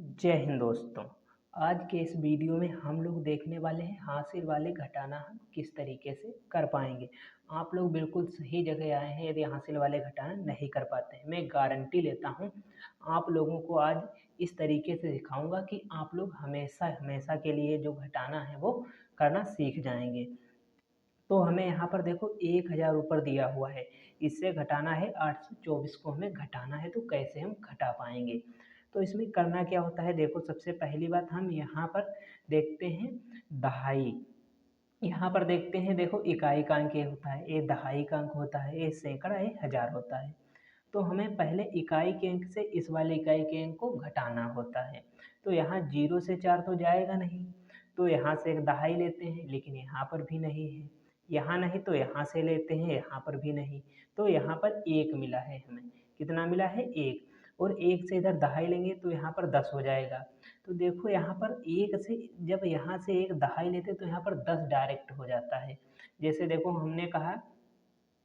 जय हिंद दोस्तों। आज के इस वीडियो में हम लोग देखने वाले हैं हासिल वाले घटाना हम किस तरीके से कर पाएंगे। आप लोग बिल्कुल सही जगह आए हैं। यदि हासिल वाले घटाना नहीं कर पाते हैं, मैं गारंटी लेता हूं आप लोगों को आज इस तरीके से सिखाऊंगा कि आप लोग हमेशा हमेशा के लिए जो घटाना है वो करना सीख जाएंगे। तो हमें यहाँ पर देखो 1000 ऊपर दिया हुआ है, इससे घटाना है 824 को हमें घटाना है। तो कैसे हम घटा पाएंगे? तो इसमें करना क्या होता है, देखो सबसे पहली बात हम यहाँ पर देखते हैं दहाई। यहाँ पर देखते हैं, देखो इकाई का अंक ये होता है, ये दहाई का अंक होता है, ये सैकड़ा, ये हजार होता है। तो हमें पहले इकाई के अंक से इस वाले इकाई के अंक को घटाना होता है। तो यहाँ 0 से 4 तो जाएगा नहीं, तो यहाँ से एक दहाई लेते हैं, लेकिन यहाँ पर भी नहीं है। यहाँ नहीं तो यहाँ से लेते हैं, यहाँ पर भी नहीं। तो यहाँ पर 1 मिला है हमें। कितना मिला है? 1। और 1 से इधर दहाई लेंगे तो यहाँ पर 10 हो जाएगा। तो देखो यहाँ पर 1 से जब यहाँ से एक दहाई लेते तो यहाँ पर 10 डायरेक्ट हो जाता है। जैसे देखो हमने कहा,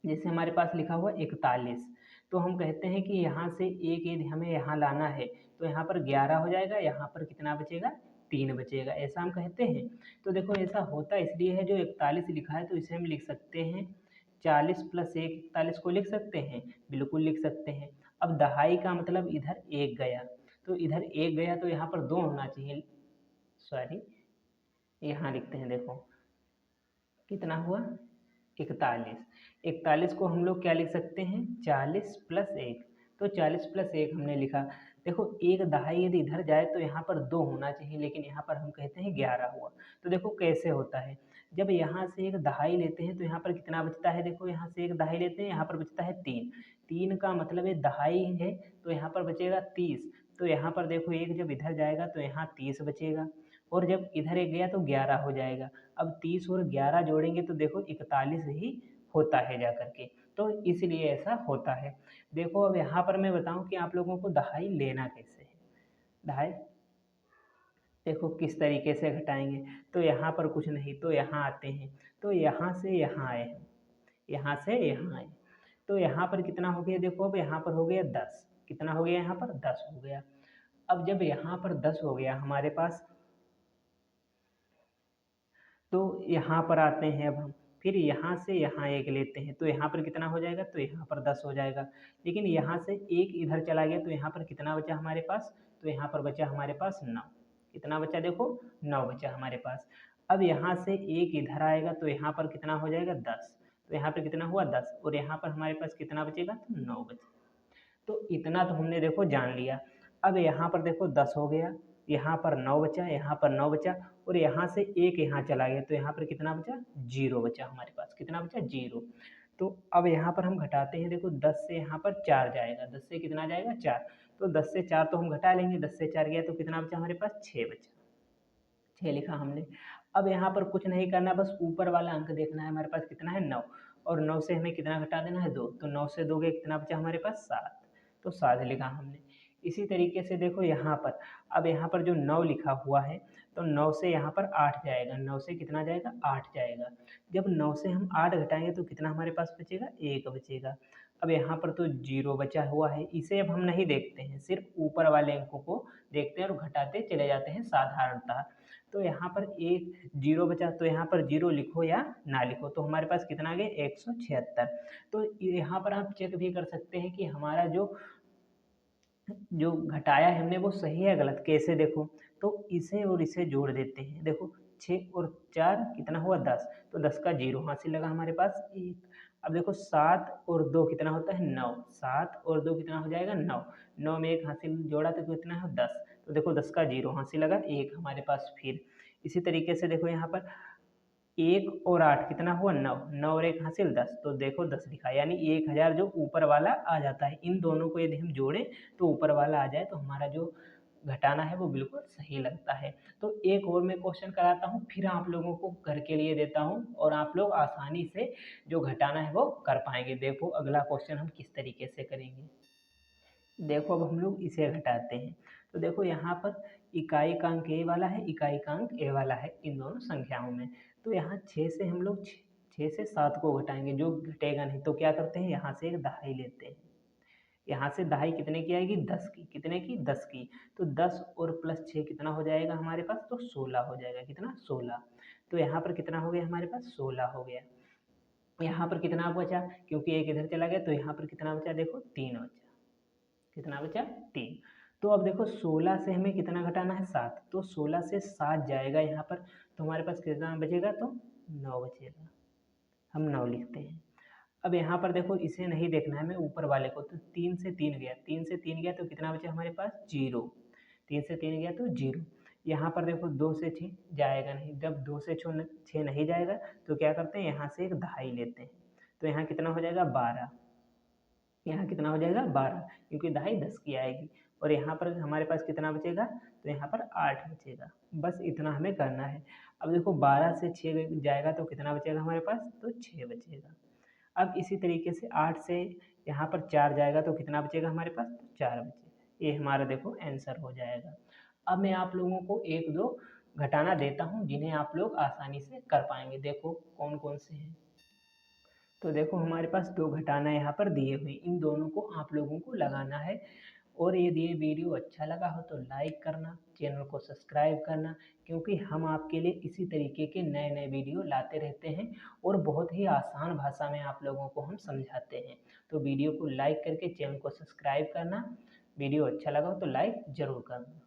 जैसे हमारे पास लिखा हुआ 41, तो हम कहते हैं कि यहाँ से एक यदि हमें यहाँ लाना है तो यहाँ पर 11 हो जाएगा, यहाँ पर कितना बचेगा? 3 बचेगा, ऐसा हम कहते हैं। तो देखो ऐसा होता इसलिए है, जो 41 लिखा है तो इसे हम लिख सकते हैं 40 प्लस 1, 41 को लिख सकते हैं, बिल्कुल लिख सकते हैं। अब दहाई का मतलब इधर 1 गया, तो इधर 1 गया तो यहाँ पर 2 होना चाहिए। सॉरी, यहाँ लिखते हैं, देखो कितना हुआ? 41। 41 को हम लोग क्या लिख सकते हैं? 40 प्लस 1। तो 40 प्लस 1 हमने लिखा। देखो एक दहाई यदि इधर जाए तो यहाँ पर 2 होना चाहिए, लेकिन यहाँ पर हम कहते हैं 11 हुआ। तो देखो कैसे होता है, जब यहाँ से एक दहाई लेते हैं तो यहाँ पर कितना बचता है? देखो यहाँ से एक दहाई लेते हैं, यहाँ पर बचता है 3। 3 का मतलब है दहाई है, तो यहाँ पर बचेगा 30। तो यहाँ पर देखो एक जब इधर जाएगा तो यहाँ 30 बचेगा, और जब इधर एक गया तो 11 हो जाएगा। अब 30 और 11 जोड़ेंगे तो देखो 41 ही होता है जा करके। तो इसलिए ऐसा होता है। देखो अब यहाँ पर मैं बताऊं कि आप लोगों को दहाई लेना कैसे है। दहाई देखो किस तरीके से घटाएंगे। तो यहाँ पर कुछ नहीं, तो यहाँ आते हैं, तो यहाँ से यहाँ आए, यहाँ से यहाँ आए, तो यहाँ पर कितना हो गया? देखो अब यहाँ पर हो गया 10। कितना हो गया? यहाँ पर 10 हो गया। अब जब यहाँ पर 10 हो गया हमारे पास, तो यहाँ पर आते हैं अब हम, फिर यहाँ से यहाँ एक लेते हैं, तो यहाँ पर कितना हो जाएगा? तो यहाँ पर 10 हो जाएगा। लेकिन यहाँ से एक इधर चला गया तो यहाँ पर कितना बचा हमारे पास? तो यहाँ पर बचा हमारे पास 9। कितना बचा? देखो 9 बचा हमारे पास। अब यहाँ से एक इधर आएगा तो यहाँ पर कितना हो जाएगा? 10। तो यहाँ पर कितना हुआ? 10, और यहाँ पर हमारे पास कितना बचेगा? तो 9 बचे। तो इतना तो हमने देखो जान लिया। अब यहाँ पर देखो 10 हो गया, यहाँ पर 9 बचा, यहाँ पर 9 बचा, और यहाँ से एक यहाँ चला गया तो यहाँ पर कितना बचा? 0 बचा हमारे पास। कितना बचा? 0। तो अब यहाँ पर हम घटाते हैं, देखो 10 से यहाँ पर 4 जाएगा, 10 से कितना जाएगा? 4। तो 10 से 4 तो हम घटा लेंगे, 10 से 4 गया तो कितना बचा हमारे पास? 6 बचा। 6 लिखा हमने। अब यहाँ पर कुछ नहीं करना, बस ऊपर वाला अंक देखना है, हमारे पास कितना है? 9। और 9 से हमें कितना घटा देना है? 2। तो 9 से 2 गए, कितना बचा हमारे पास? 7। तो 7 लिखा हमने। इसी तरीके से देखो यहाँ पर, अब यहाँ पर जो 9 लिखा हुआ है, तो 9 से यहाँ पर 8 जाएगा, 9 से कितना जाएगा? 8 जाएगा। जब 9 से हम 8 घटाएंगे तो कितना हमारे पास बचेगा? 1 बचेगा। अब यहाँ पर तो 0 बचा हुआ है, इसे अब हम नहीं देखते हैं, सिर्फ ऊपर वाले अंकों को देखते हैं और घटाते चले जाते हैं साधारणतः। तो यहाँ पर एक 0 बचा, तो यहाँ पर 0 लिखो या ना लिखो, तो हमारे पास कितना आ गया? 176। तो यहाँ पर आप चेक भी कर सकते हैं कि हमारा जो जो घटाया है हमने वो सही है गलत, कैसे? देखो, तो इसे और इसे जोड़ देते हैं, देखो 6 और 4 कितना हुआ? 10। तो 10 का 0 हासिल लगा हमारे पास 1। अब देखो 7 और 2 कितना होता है? 9। 7 और 2 कितना हो जाएगा? 9। 9 में 1 हासिल जोड़ा तो कितना है? 10। तो देखो 10 का 0 हासिल लगा 1 हमारे पास। फिर इसी तरीके से देखो यहाँ पर 1 और 8 कितना हुआ? 9। 9 और 1 हासिल 10, तो देखो 10 लिखा, यानी 1000 जो ऊपर वाला आ जाता है। इन दोनों को यदि हम जोड़ें तो ऊपर वाला आ जाए तो हमारा जो घटाना है वो बिल्कुल सही लगता है। तो एक और मैं क्वेश्चन कराता हूँ, फिर आप लोगों को घर के लिए देता हूँ, और आप लोग आसानी से जो घटाना है वो कर पाएंगे। देखो अगला क्वेश्चन हम किस तरीके से करेंगे। देखो अब हम लोग इसे घटाते हैं, तो देखो यहाँ पर इकाई का अंक ए वाला है, इकाई का अंक ए वाला है इन दोनों संख्याओं में। तो यहाँ 6 से हम लोग 6 से 7 को घटाएंगे, जो घटेगा नहीं, तो क्या करते हैं? यहाँ से एक दहाई लेते हैं, यहाँ से दहाई कितने की आएगी, 10 की, कितने की, 10 की। तो 10 और प्लस 6 कितना हो जाएगा हमारे पास, तो 16 हो जाएगा, कितना, 16। तो यहाँ पर कितना हो गया हमारे पास, 16 हो गया। यहाँ पर कितना बचा, क्योंकि एक इधर चला गया तो यहाँ पर कितना बचा, देखो 3 बचा, कितना बचा, 3। तो अब देखो 16 से हमें कितना घटाना है, 7। तो 16 से 7 जाएगा यहाँ पर, तो हमारे पास कितना बचेगा, तो 9 बचेगा। हम 9 लिखते हैं। अब यहाँ पर देखो इसे नहीं देखना है हमें, ऊपर वाले को, तो 3 से 3 गया, 3 से 3 गया तो कितना बचा हमारे पास, 0। 3 से 3 गया तो 0। यहाँ पर देखो 2 से 6 जाएगा नहीं, जब 2 से 6 नहीं जाएगा तो क्या करते हैं, यहाँ से एक दहाई लेते हैं, तो यहाँ कितना हो जाएगा, 12। यहाँ कितना हो जाएगा, 12, क्योंकि दहाई 10 की आएगी। और यहाँ पर हमारे पास कितना बचेगा, तो यहाँ पर 8 बचेगा। बस इतना हमें करना है। अब देखो 12 से 6 जाएगा तो कितना बचेगा हमारे पास, तो 6 बचेगा। अब इसी तरीके से 8 से यहाँ पर 4 जाएगा तो कितना बचेगा हमारे पास, तो 4 बचेगा। ये हमारा देखो आंसर हो जाएगा। अब मैं आप लोगों को एक दो घटाना देता हूँ जिन्हें आप लोग आसानी से कर पाएंगे। देखो कौन कौन से हैं। तो देखो हमारे पास दो घटाना यहाँ पर दिए हुए, इन दोनों को आप लोगों को लगाना है। और यदि ये वीडियो अच्छा लगा हो तो लाइक करना, चैनल को सब्सक्राइब करना, क्योंकि हम आपके लिए इसी तरीके के नए नए वीडियो लाते रहते हैं और बहुत ही आसान भाषा में आप लोगों को हम समझाते हैं। तो वीडियो को लाइक करके चैनल को सब्सक्राइब करना, वीडियो अच्छा लगा हो तो लाइक ज़रूर करना।